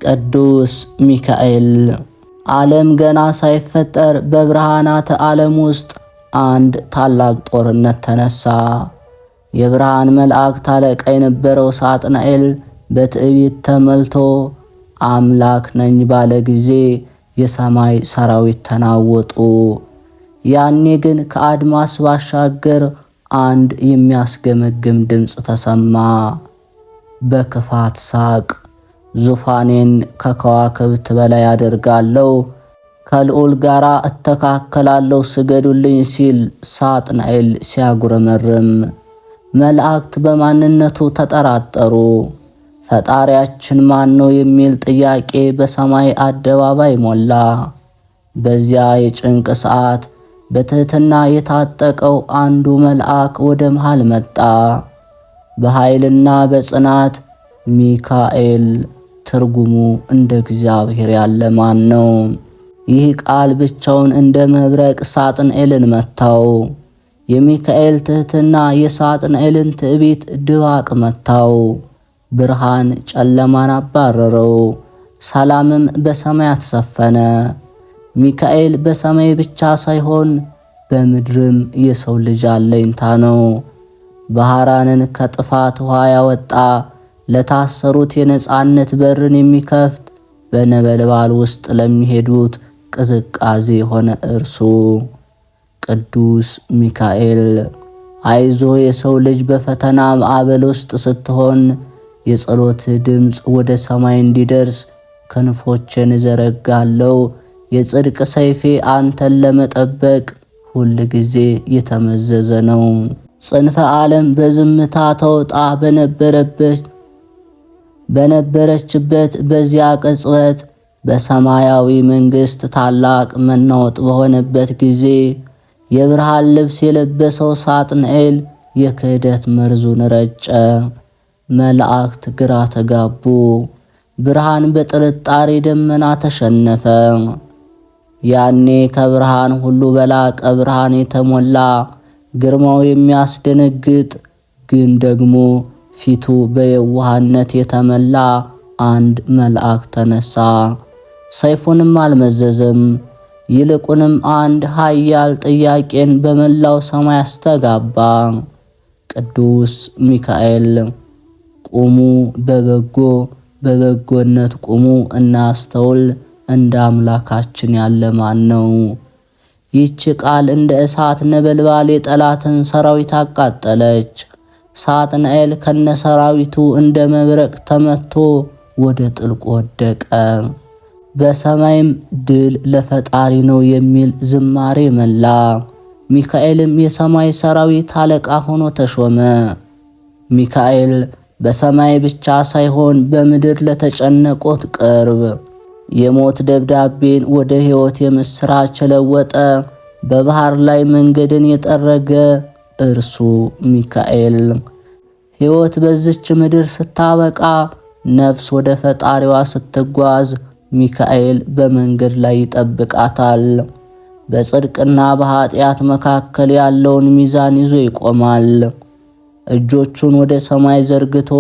ቅዱስ ሚካኤል። ዓለም ገና ሳይፈጠር በብርሃናተ ዓለም ውስጥ አንድ ታላቅ ጦርነት ተነሳ። የብርሃን መላእክት አለቃ የነበረው ሳጥናኤል በትዕቢት ተመልቶ አምላክ ነኝ ባለ ጊዜ የሰማይ ሰራዊት ተናወጡ። ያኔ ግን ከአድማስ ባሻገር አንድ የሚያስገመግም ድምፅ ተሰማ። በክፋት ሳቅ። ዙፋኔን ከከዋክብት በላይ አደርጋለሁ፣ ከልዑል ጋር እተካከላለሁ፣ ስገዱልኝ ሲል ሳጥናኤል ሲያጉረመርም መላእክት በማንነቱ ተጠራጠሩ። ፈጣሪያችን ማን ነው የሚል ጥያቄ በሰማይ አደባባይ ሞላ። በዚያ የጭንቅ ሰዓት በትህትና የታጠቀው አንዱ መልአክ ወደ መሃል መጣ። በኃይልና በጽናት ሚካኤል፣ ትርጉሙ እንደ እግዚአብሔር ያለ ማን ነው? ይህ ቃል ብቻውን እንደ መብረቅ ሳጥናኤልን መታው። የሚካኤል ትህትና የሳጥናኤልን ትዕቢት ድባቅ መታው። ብርሃን ጨለማን አባረረው፣ ሰላምም በሰማያት ሰፈነ። ሚካኤል በሰማይ ብቻ ሳይሆን በምድርም የሰው ልጅ አለኝታ ነው። ባህራንን ከጥፋት ውሃ ያወጣ፣ ለታሰሩት የነጻነት በርን የሚከፍት፣ በነበልባል ውስጥ ለሚሄዱት ቅዝቃዜ የሆነ እርሱ ቅዱስ ሚካኤል። አይዞ የሰው ልጅ በፈተና ማዕበል ውስጥ ስትሆን የጸሎት ድምፅ ወደ ሰማይ እንዲደርስ ክንፎችን እዘረጋለሁ። የጽድቅ ሰይፌ አንተን ለመጠበቅ ሁል ጊዜ የተመዘዘ ነው። ጽንፈ ዓለም በዝምታ ተውጣ በነበረችበት በዚያ ቅጽበት በሰማያዊ መንግሥት ታላቅ መናወጥ በሆነበት ጊዜ የብርሃን ልብስ የለበሰው ሳጥናኤል የክህደት መርዙን ረጨ። መላእክት ግራ ተጋቡ። ብርሃን በጥርጣሬ ደመና ተሸነፈ። ያኔ ከብርሃን ሁሉ በላቀ ብርሃን የተሞላ ግርማው የሚያስደነግጥ ግን ደግሞ ፊቱ በየዋህነት የተመላ አንድ መልአክ ተነሳ። ሰይፉንም አልመዘዘም። ይልቁንም አንድ ኃያል ጥያቄን በመላው ሰማይ አስተጋባ። ቅዱስ ሚካኤል፣ ቁሙ፣ በበጎነት ቁሙ፣ እናስተውል፣ እንደ አምላካችን ያለ ማን ነው? ይህች ቃል እንደ እሳት ነበልባል የጠላትን ሰራዊት አቃጠለች። ሳጥናኤል ከነሰራዊቱ እንደ መብረቅ ተመቶ ወደ ጥልቁ ወደቀ። በሰማይም ድል ለፈጣሪ ነው የሚል ዝማሬ መላ። ሚካኤልም የሰማይ ሰራዊት አለቃ ሆኖ ተሾመ። ሚካኤል በሰማይ ብቻ ሳይሆን በምድር ለተጨነቁት ቅርብ፣ የሞት ደብዳቤን ወደ ሕይወት የምስራች ለወጠ፣ በባህር ላይ መንገድን የጠረገ እርሱ ሚካኤል። ሕይወት በዚች ምድር ስታበቃ፣ ነፍስ ወደ ፈጣሪዋ ስትጓዝ ሚካኤል በመንገድ ላይ ይጠብቃታል። በጽድቅና በኃጢአት መካከል ያለውን ሚዛን ይዞ ይቆማል። እጆቹን ወደ ሰማይ ዘርግቶ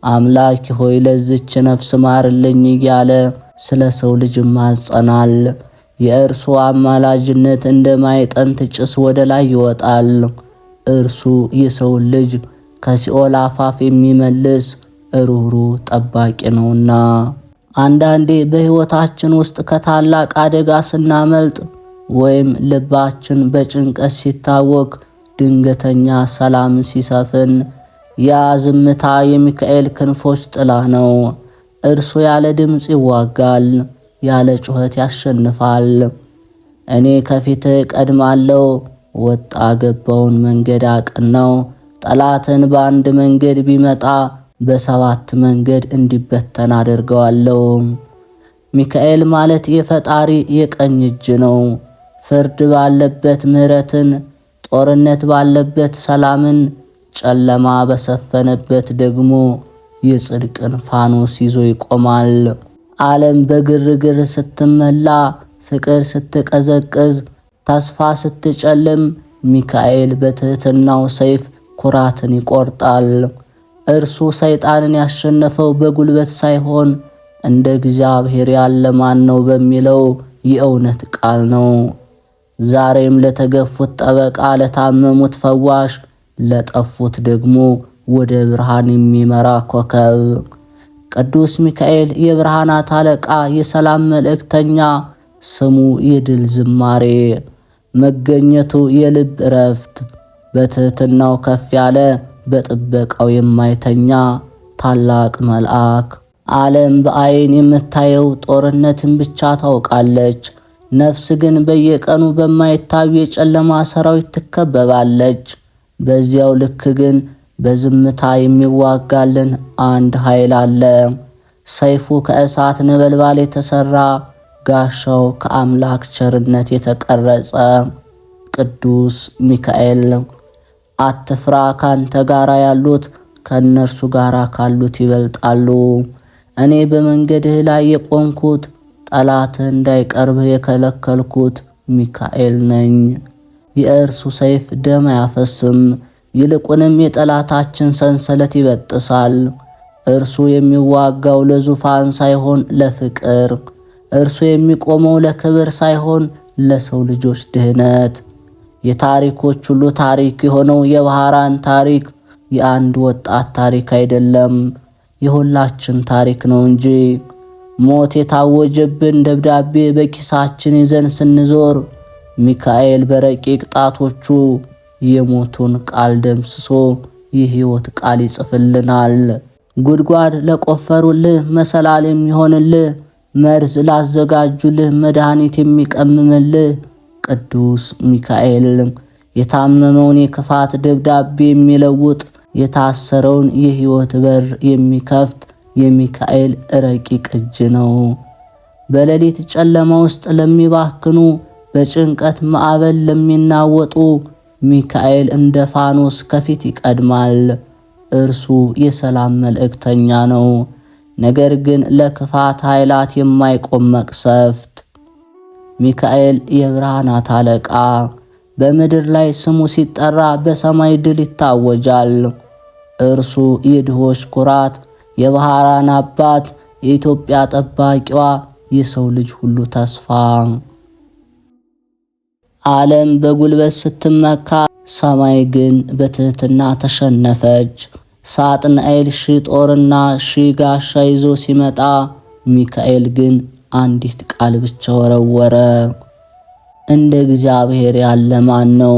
አምላክ ሆይ ለዚች ነፍስ ማርልኝ እያለ ስለ ሰው ልጅ ማጸናል። የእርሱ አማላጅነት እንደ ማዕጠንት ጭስ ወደ ላይ ይወጣል። እርሱ የሰው ልጅ ከሲኦል አፋፍ የሚመልስ ሩህሩህ ጠባቂ ነውና። አንዳንዴ በሕይወታችን ውስጥ ከታላቅ አደጋ ስናመልጥ ወይም ልባችን በጭንቀት ሲታወክ ድንገተኛ ሰላም ሲሰፍን ያ ዝምታ የሚካኤል ክንፎች ጥላ ነው። እርሱ ያለ ድምፅ ይዋጋል፣ ያለ ጩኸት ያሸንፋል። እኔ ከፊት ቀድማለሁ፣ ወጣ ገባውን መንገድ አቅናው። ጠላትን በአንድ መንገድ ቢመጣ በሰባት መንገድ እንዲበተን አደርገዋለሁ። ሚካኤል ማለት የፈጣሪ የቀኝ እጅ ነው። ፍርድ ባለበት ምሕረትን፣ ጦርነት ባለበት ሰላምን፣ ጨለማ በሰፈነበት ደግሞ የጽድቅን ፋኖስ ይዞ ይቆማል። ዓለም በግርግር ስትመላ፣ ፍቅር ስትቀዘቅዝ፣ ተስፋ ስትጨልም ሚካኤል በትህትናው ሰይፍ ኩራትን ይቆርጣል። እርሱ ሰይጣንን ያሸነፈው በጉልበት ሳይሆን እንደ እግዚአብሔር ያለ ማን ነው በሚለው የእውነት ቃል ነው። ዛሬም ለተገፉት ጠበቃ፣ ለታመሙት ፈዋሽ፣ ለጠፉት ደግሞ ወደ ብርሃን የሚመራ ኮከብ ቅዱስ ሚካኤል የብርሃናት አለቃ፣ የሰላም መልእክተኛ፣ ስሙ የድል ዝማሬ፣ መገኘቱ የልብ እረፍት፣ በትህትናው ከፍ ያለ፣ በጥበቃው የማይተኛ ታላቅ መልአክ። ዓለም በአይን የምታየው ጦርነትን ብቻ ታውቃለች። ነፍስ ግን በየቀኑ በማይታዩ የጨለማ ሰራዊት ትከበባለች። በዚያው ልክ ግን በዝምታ የሚዋጋልን አንድ ኃይል አለ። ሰይፉ ከእሳት ነበልባል የተሰራ፣ ጋሻው ከአምላክ ቸርነት የተቀረጸ ቅዱስ ሚካኤል። አትፍራ፣ ካንተ ጋራ ያሉት ከእነርሱ ጋራ ካሉት ይበልጣሉ። እኔ በመንገድህ ላይ የቆምኩት፣ ጠላትህ እንዳይቀርብህ የከለከልኩት ሚካኤል ነኝ። የእርሱ ሰይፍ ደም አያፈስም፣ ይልቁንም የጠላታችን ሰንሰለት ይበጥሳል። እርሱ የሚዋጋው ለዙፋን ሳይሆን ለፍቅር፣ እርሱ የሚቆመው ለክብር ሳይሆን ለሰው ልጆች ድህነት። የታሪኮች ሁሉ ታሪክ የሆነው የባህራን ታሪክ የአንድ ወጣት ታሪክ አይደለም፣ የሁላችን ታሪክ ነው እንጂ። ሞት የታወጀብን ደብዳቤ በኪሳችን ይዘን ስንዞር ሚካኤል በረቂቅ ጣቶቹ የሞቱን ቃል ደምስሶ የሕይወት ቃል ይጽፍልናል። ጉድጓድ ለቆፈሩልህ መሰላል የሚሆንልህ፣ መርዝ ላዘጋጁልህ መድኃኒት የሚቀምምልህ ቅዱስ ሚካኤል፣ የታመመውን የክፋት ደብዳቤ የሚለውጥ፣ የታሰረውን የሕይወት በር የሚከፍት የሚካኤል ረቂቅ እጅ ነው። በሌሊት ጨለማ ውስጥ ለሚባክኑ፣ በጭንቀት ማዕበል ለሚናወጡ ሚካኤል እንደ ፋኖስ ከፊት ይቀድማል። እርሱ የሰላም መልእክተኛ ነው፣ ነገር ግን ለክፋት ኃይላት የማይቆም መቅሰፍት። ሚካኤል የብርሃናት አለቃ፣ በምድር ላይ ስሙ ሲጠራ በሰማይ ድል ይታወጃል። እርሱ የድሆች ኩራት፣ የባህራን አባት፣ የኢትዮጵያ ጠባቂዋ፣ የሰው ልጅ ሁሉ ተስፋ። ዓለም በጉልበት ስትመካ፣ ሰማይ ግን በትህትና ተሸነፈች። ሳጥናኤል ሺህ ጦርና ሺህ ጋሻ ይዞ ሲመጣ፣ ሚካኤል ግን አንዲት ቃል ብቻ ወረወረ። እንደ እግዚአብሔር ያለ ማን ነው?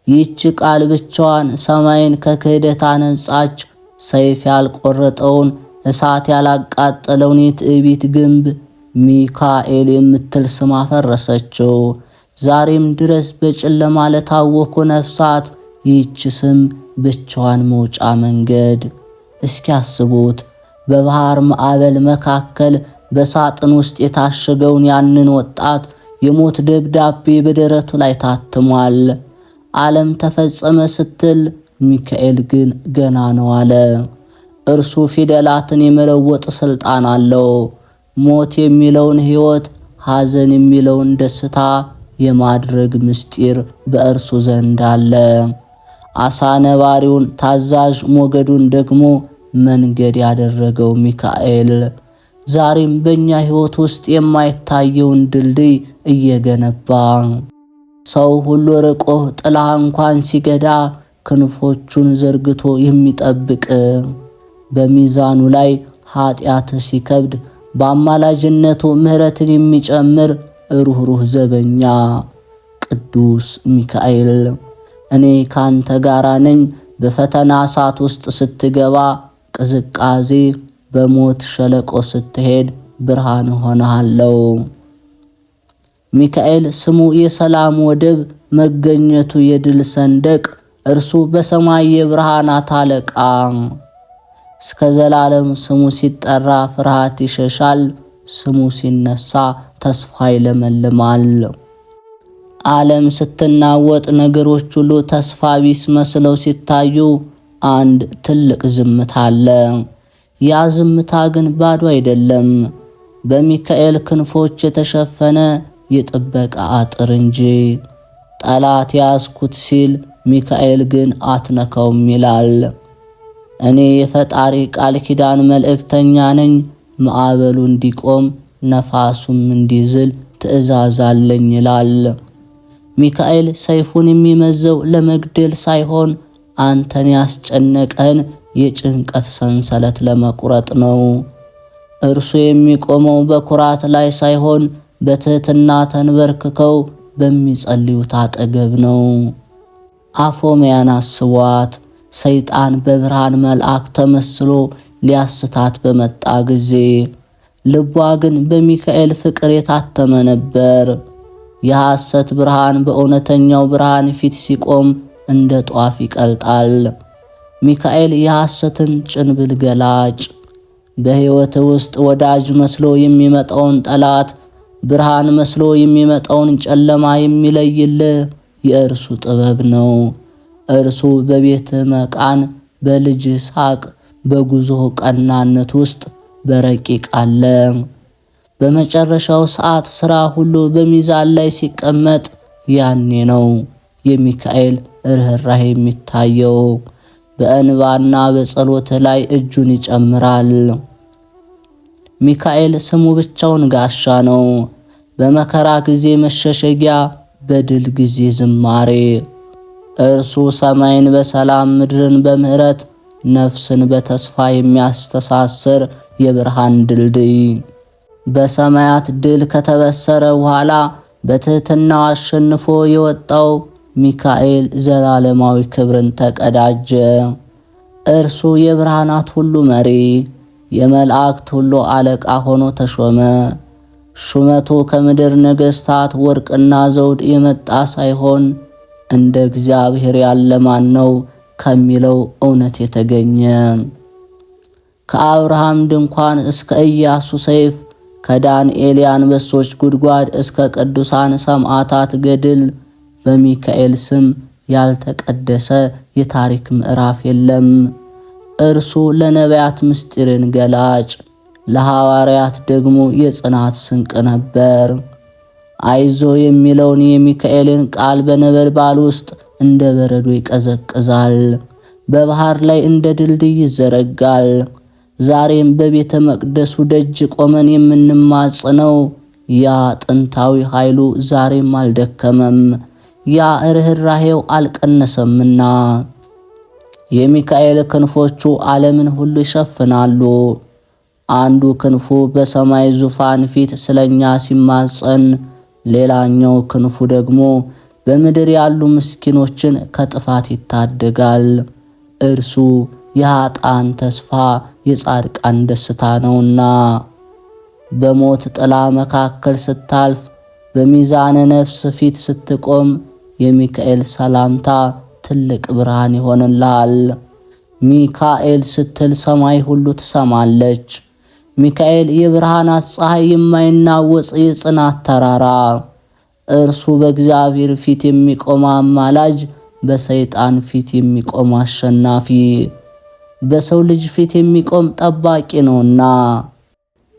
ይህች ቃል ብቻዋን ሰማይን ከክህደት አነጻች። ሰይፍ ያልቆረጠውን፣ እሳት ያላቃጠለውን የትዕቢት ግንብ ሚካኤል የምትል ስም አፈረሰችው። ዛሬም ድረስ በጨለማ ለታወኩ ነፍሳት ይህች ስም ብቻዋን መውጫ መንገድ። እስኪ አስቡት፣ በባህር ማዕበል መካከል በሳጥን ውስጥ የታሸገውን ያንን ወጣት የሞት ደብዳቤ በደረቱ ላይ ታትሟል። ዓለም ተፈጸመ ስትል ሚካኤል ግን ገና ነው አለ። እርሱ ፊደላትን የመለወጥ ስልጣን አለው። ሞት የሚለውን ሕይወት፣ ሐዘን የሚለውን ደስታ የማድረግ ምስጢር በእርሱ ዘንድ አለ። አሳ ነባሪውን ታዛዥ፣ ሞገዱን ደግሞ መንገድ ያደረገው ሚካኤል ዛሬም በእኛ ሕይወት ውስጥ የማይታየውን ድልድይ እየገነባ፣ ሰው ሁሉ ርቆ ጥላ እንኳን ሲገዳ ክንፎቹን ዘርግቶ የሚጠብቅ፣ በሚዛኑ ላይ ኃጢአት ሲከብድ በአማላጅነቱ ምሕረትን የሚጨምር ሩህሩህ ዘበኛ ቅዱስ ሚካኤል። እኔ ካንተ ጋራ ነኝ፣ በፈተና እሳት ውስጥ ስትገባ ቅዝቃዜ፣ በሞት ሸለቆ ስትሄድ ብርሃን ሆነሃለው። ሚካኤል ስሙ የሰላም ወደብ፣ መገኘቱ የድል ሰንደቅ፣ እርሱ በሰማይ የብርሃናት አለቃ። እስከ ዘላለም ስሙ ሲጠራ ፍርሃት ይሸሻል፣ ስሙ ሲነሳ ተስፋ ይለመልማል። ዓለም ስትናወጥ፣ ነገሮች ሁሉ ተስፋ ቢስ መስለው ሲታዩ አንድ ትልቅ ዝምታ አለ። ያ ዝምታ ግን ባዶ አይደለም፣ በሚካኤል ክንፎች የተሸፈነ የጥበቃ አጥር እንጂ። ጠላት ያዝኩት ሲል ሚካኤል ግን አትነካውም ይላል። እኔ የፈጣሪ ቃል ኪዳን መልእክተኛ ነኝ፣ ማዕበሉ እንዲቆም ነፋሱም እንዲዝል ትእዛዝ አለኝ ይላል። ሚካኤል ሰይፉን የሚመዘው ለመግደል ሳይሆን አንተን ያስጨነቀን የጭንቀት ሰንሰለት ለመቁረጥ ነው። እርሱ የሚቆመው በኩራት ላይ ሳይሆን በትህትና ተንበርክከው በሚጸልዩት አጠገብ ነው። አፎምያን አስቧት። ሰይጣን በብርሃን መልአክ ተመስሎ ሊያስታት በመጣ ጊዜ ልቧ ግን በሚካኤል ፍቅር የታተመ ነበር። የሐሰት ብርሃን በእውነተኛው ብርሃን ፊት ሲቆም እንደ ጧፍ ይቀልጣል። ሚካኤል የሐሰትን ጭንብል ገላጭ፣ በሕይወት ውስጥ ወዳጅ መስሎ የሚመጣውን ጠላት፣ ብርሃን መስሎ የሚመጣውን ጨለማ የሚለይልህ የእርሱ ጥበብ ነው። እርሱ በቤት መቃን፣ በልጅ ሳቅ፣ በጉዞ ቀናነት ውስጥ በረቂቅ አለ። በመጨረሻው ሰዓት ሥራ ሁሉ በሚዛን ላይ ሲቀመጥ ያኔ ነው የሚካኤል ርኅራኄ የሚታየው። በእንባና በጸሎት ላይ እጁን ይጨምራል። ሚካኤል ስሙ ብቻውን ጋሻ ነው። በመከራ ጊዜ መሸሸጊያ፣ በድል ጊዜ ዝማሬ። እርሱ ሰማይን በሰላም ምድርን በምሕረት ነፍስን በተስፋ የሚያስተሳስር የብርሃን ድልድይ። በሰማያት ድል ከተበሰረ በኋላ በትሕትናው አሸንፎ የወጣው ሚካኤል ዘላለማዊ ክብርን ተቀዳጀ። እርሱ የብርሃናት ሁሉ መሪ፣ የመላእክት ሁሉ አለቃ ሆኖ ተሾመ። ሹመቱ ከምድር ነገሥታት ወርቅና ዘውድ የመጣ ሳይሆን እንደ እግዚአብሔር ያለ ማን ነው ከሚለው እውነት የተገኘ። ከአብርሃም ድንኳን እስከ ኢያሱ ሰይፍ፣ ከዳንኤል የአንበሶች ጉድጓድ እስከ ቅዱሳን ሰማዕታት ገድል በሚካኤል ስም ያልተቀደሰ የታሪክ ምዕራፍ የለም። እርሱ ለነቢያት ምስጢርን ገላጭ፣ ለሐዋርያት ደግሞ የጽናት ስንቅ ነበር። አይዞ የሚለውን የሚካኤልን ቃል በነበልባል ውስጥ እንደ በረዶ ይቀዘቅዛል፣ በባህር ላይ እንደ ድልድይ ይዘረጋል። ዛሬም በቤተ መቅደሱ ደጅ ቆመን የምንማጽነው ያ ጥንታዊ ኃይሉ ዛሬም አልደከመም፣ ያ ርኅራኄው አልቀነሰምና። የሚካኤል ክንፎቹ ዓለምን ሁሉ ይሸፍናሉ። አንዱ ክንፉ በሰማይ ዙፋን ፊት ስለኛ ሲማጸን፣ ሌላኛው ክንፉ ደግሞ በምድር ያሉ ምስኪኖችን ከጥፋት ይታደጋል። እርሱ የኃጥአን ተስፋ፣ የጻድቃን ደስታ ነውና። በሞት ጥላ መካከል ስታልፍ፣ በሚዛነ ነፍስ ፊት ስትቆም የሚካኤል ሰላምታ ትልቅ ብርሃን ይሆንልሃል። ሚካኤል ስትል ሰማይ ሁሉ ትሰማለች። ሚካኤል የብርሃናት ፀሐይ፣ የማይናወጽ የጽናት ተራራ። እርሱ በእግዚአብሔር ፊት የሚቆም አማላጅ፣ በሰይጣን ፊት የሚቆም አሸናፊ፣ በሰው ልጅ ፊት የሚቆም ጠባቂ ነውና።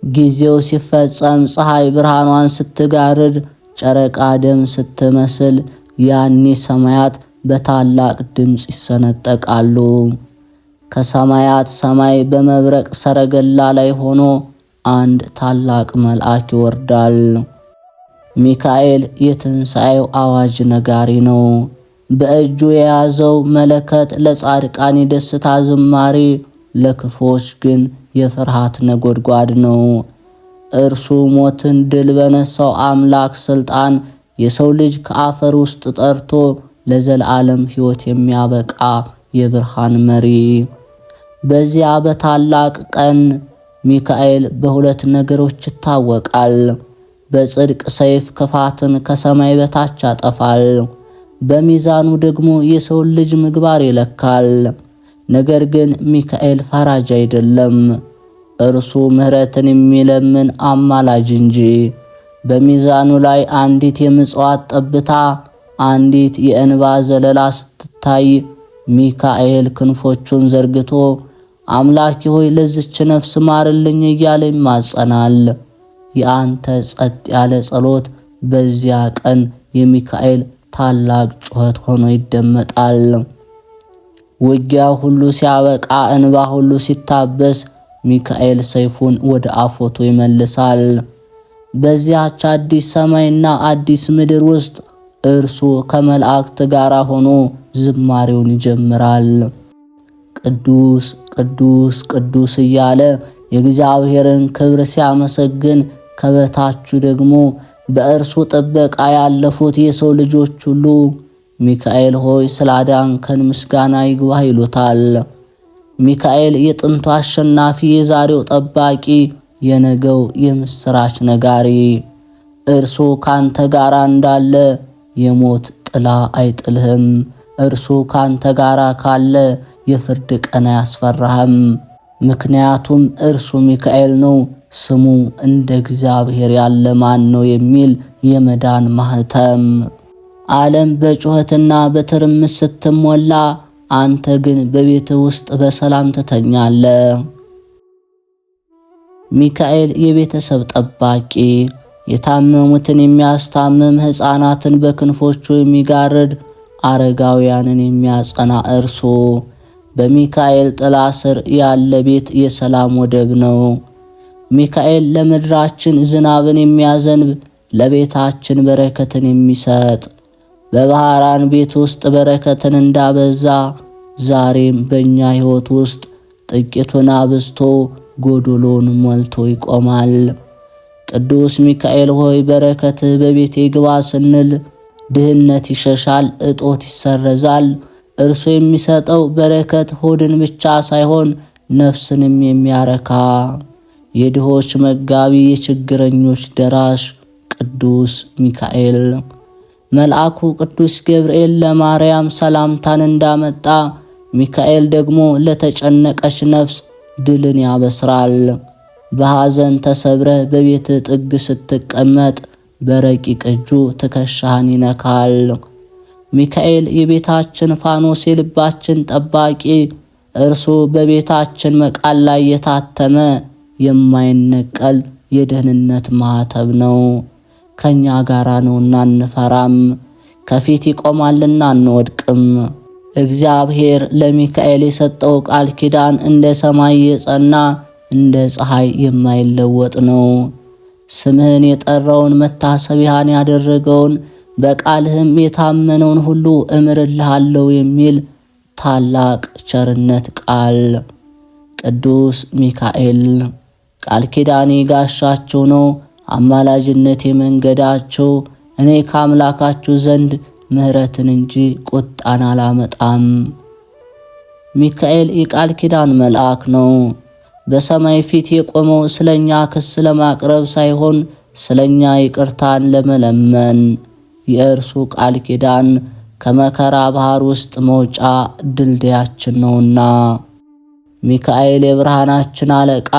ጊዜው ሲፈጸም ፀሐይ ብርሃኗን ስትጋርድ፣ ጨረቃ ደም ስትመስል፣ ያኔ ሰማያት በታላቅ ድምፅ ይሰነጠቃሉ። ከሰማያት ሰማይ በመብረቅ ሰረገላ ላይ ሆኖ አንድ ታላቅ መልአክ ይወርዳል። ሚካኤል የትንሣኤው አዋጅ ነጋሪ ነው። በእጁ የያዘው መለከት ለጻድቃን የደስታ ዝማሬ፣ ለክፎች ግን የፍርሃት ነጎድጓድ ነው። እርሱ ሞትን ድል በነሳው አምላክ ሥልጣን የሰው ልጅ ከአፈር ውስጥ ጠርቶ ለዘላለም ሕይወት የሚያበቃ የብርሃን መሪ። በዚያ በታላቅ ቀን ሚካኤል በሁለት ነገሮች ይታወቃል። በጽድቅ ሰይፍ ክፋትን ከሰማይ በታች ያጠፋል፣ በሚዛኑ ደግሞ የሰው ልጅ ምግባር ይለካል። ነገር ግን ሚካኤል ፈራጅ አይደለም። እርሱ ምሕረትን የሚለምን አማላጅ እንጂ። በሚዛኑ ላይ አንዲት የምጽዋት ጠብታ፣ አንዲት የእንባ ዘለላ ስትታይ ሚካኤል ክንፎቹን ዘርግቶ አምላኬ ሆይ ለዚች ነፍስ ማርልኝ እያለ ይማጸናል። የአንተ ጸጥ ያለ ጸሎት በዚያ ቀን የሚካኤል ታላቅ ጩኸት ሆኖ ይደመጣል። ውጊያ ሁሉ ሲያበቃ፣ እንባ ሁሉ ሲታበስ፣ ሚካኤል ሰይፉን ወደ አፎቱ ይመልሳል። በዚያች አዲስ ሰማይና አዲስ ምድር ውስጥ እርሱ ከመላእክት ጋር ሆኖ ዝማሬውን ይጀምራል። ቅዱስ ቅዱስ ቅዱስ እያለ የእግዚአብሔርን ክብር ሲያመሰግን፣ ከበታቹ ደግሞ በእርሱ ጥበቃ ያለፉት የሰው ልጆች ሁሉ ሚካኤል ሆይ ስላዳንከን ምስጋና ይግባህ ይሉታል። ሚካኤል የጥንቱ አሸናፊ፣ የዛሬው ጠባቂ፣ የነገው የምስራች ነጋሪ። እርሱ ካንተ ጋር እንዳለ የሞት ጥላ አይጥልህም። እርሱ ካንተ ጋር ካለ የፍርድ ቀን አያስፈራህም። ምክንያቱም እርሱ ሚካኤል ነው። ስሙ እንደ እግዚአብሔር ያለ ማን ነው የሚል የመዳን ማህተም። ዓለም በጩኸትና በትርምስ ስትሞላ፣ አንተ ግን በቤትህ ውስጥ በሰላም ትተኛለህ። ሚካኤል የቤተሰብ ጠባቂ፣ የታመሙትን የሚያስታምም፣ ሕፃናትን በክንፎቹ የሚጋርድ፣ አረጋውያንን የሚያጸና እርሱ በሚካኤል ጥላ ስር ያለ ቤት የሰላም ወደብ ነው። ሚካኤል ለምድራችን ዝናብን የሚያዘንብ፣ ለቤታችን በረከትን የሚሰጥ፣ በባህራን ቤት ውስጥ በረከትን እንዳበዛ ዛሬም በእኛ ሕይወት ውስጥ ጥቂቱን አብዝቶ ጎዶሎን ሞልቶ ይቆማል። ቅዱስ ሚካኤል ሆይ በረከትህ በቤቴ ግባ ስንል ድህነት ይሸሻል፣ እጦት ይሰረዛል። እርሱ የሚሰጠው በረከት ሆድን ብቻ ሳይሆን ነፍስንም የሚያረካ የድሆች መጋቢ፣ የችግረኞች ደራሽ ቅዱስ ሚካኤል። መልአኩ ቅዱስ ገብርኤል ለማርያም ሰላምታን እንዳመጣ፣ ሚካኤል ደግሞ ለተጨነቀች ነፍስ ድልን ያበስራል። በሐዘን ተሰብረ በቤት ጥግ ስትቀመጥ በረቂቅ እጁ ትከሻህን ይነካል። ሚካኤል የቤታችን ፋኖስ፣ የልባችን ጠባቂ፣ እርሱ በቤታችን መቃል ላይ የታተመ የማይነቀል የደህንነት ማህተብ ነው። ከኛ ጋራ ነውና አንፈራም፣ ከፊት ይቆማልና አንወድቅም። እግዚአብሔር ለሚካኤል የሰጠው ቃል ኪዳን እንደ ሰማይ የጸና እንደ ፀሐይ የማይለወጥ ነው። ስምህን የጠራውን መታሰቢያን ያደረገውን በቃልህም የታመነውን ሁሉ እምርልሃለሁ የሚል ታላቅ ቸርነት ቃል። ቅዱስ ሚካኤል ቃል ኪዳኔ ጋሻቸው ነው፣ አማላጅነት የመንገዳቸው። እኔ ከአምላካችሁ ዘንድ ምሕረትን እንጂ ቁጣን አላመጣም። ሚካኤል የቃል ኪዳን መልአክ ነው። በሰማይ ፊት የቆመው ስለኛ ክስ ለማቅረብ ሳይሆን ስለኛ ይቅርታን ለመለመን። የእርሱ ቃል ኪዳን ከመከራ ባህር ውስጥ መውጫ ድልድያችን ነውና። ሚካኤል የብርሃናችን አለቃ፣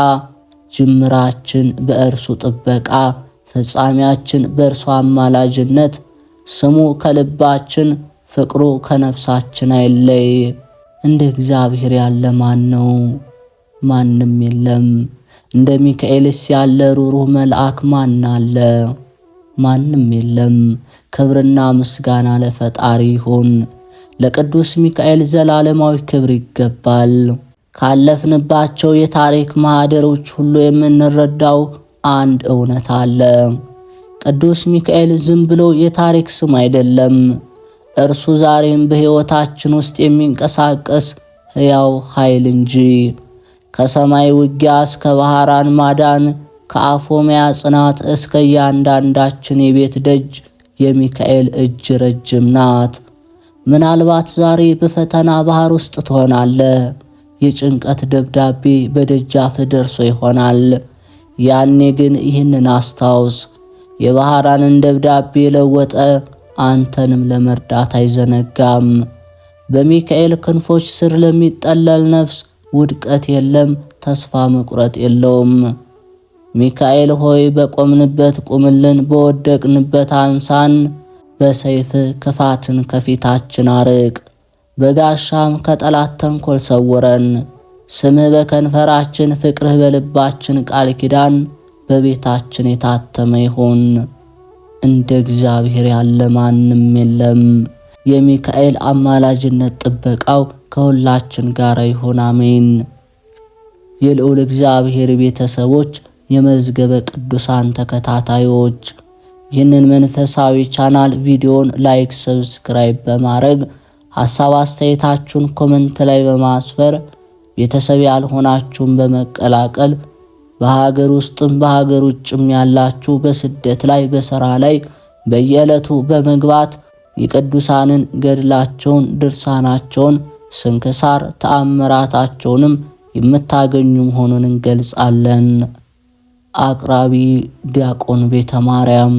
ጅምራችን በእርሱ ጥበቃ፣ ፍጻሜያችን በእርሱ አማላጅነት። ስሙ ከልባችን፣ ፍቅሩ ከነፍሳችን አይለይ። እንደ እግዚአብሔር ያለ ማን ነው? ማንም የለም። እንደ ሚካኤልስ ያለ ሩሩህ መልአክ ማን አለ? ማንም የለም። ክብርና ምስጋና ለፈጣሪ ይሁን። ለቅዱስ ሚካኤል ዘላለማዊ ክብር ይገባል። ካለፍንባቸው የታሪክ ማህደሮች ሁሉ የምንረዳው አንድ እውነት አለ። ቅዱስ ሚካኤል ዝም ብሎ የታሪክ ስም አይደለም። እርሱ ዛሬም በሕይወታችን ውስጥ የሚንቀሳቀስ ሕያው ኃይል እንጂ። ከሰማይ ውጊያ እስከ ባህራን ማዳን፣ ከአፎሚያ ጽናት እስከ እያንዳንዳችን የቤት ደጅ የሚካኤል እጅ ረጅም ናት። ምናልባት ዛሬ በፈተና ባህር ውስጥ ትሆናለህ። የጭንቀት ደብዳቤ በደጃፍ ደርሶ ይሆናል። ያኔ ግን ይህንን አስታውስ፣ የባህራንን ደብዳቤ የለወጠ አንተንም ለመርዳት አይዘነጋም። በሚካኤል ክንፎች ስር ለሚጠለል ነፍስ ውድቀት የለም፣ ተስፋ መቁረጥ የለውም። ሚካኤል ሆይ በቆምንበት ቁምልን፣ በወደቅንበት አንሳን። በሰይፍ ክፋትን ከፊታችን አርቅ፣ በጋሻም ከጠላት ተንኮል ሰውረን። ስምህ በከንፈራችን፣ ፍቅርህ በልባችን፣ ቃል ኪዳን በቤታችን የታተመ ይሁን። እንደ እግዚአብሔር ያለ ማንም የለም። የሚካኤል አማላጅነት ጥበቃው ከሁላችን ጋር ይሁን። አሜን። የልዑል እግዚአብሔር ቤተሰቦች፣ የመዝገበ ቅዱሳን ተከታታዮች ይህንን መንፈሳዊ ቻናል ቪዲዮን ላይክ፣ ሰብስክራይብ በማድረግ ሐሳብ አስተያየታችሁን ኮሜንት ላይ በማስፈር ቤተሰብ ያልሆናችሁን በመቀላቀል በሀገር ውስጥም በሀገር ውጭም ያላችሁ በስደት ላይ በሥራ ላይ በየዕለቱ በመግባት የቅዱሳንን ገድላቸውን፣ ድርሳናቸውን፣ ስንክሳር ተአምራታቸውንም የምታገኙ መሆኑን እንገልጻለን። አቅራቢ ዲያቆን ቤተ ማርያም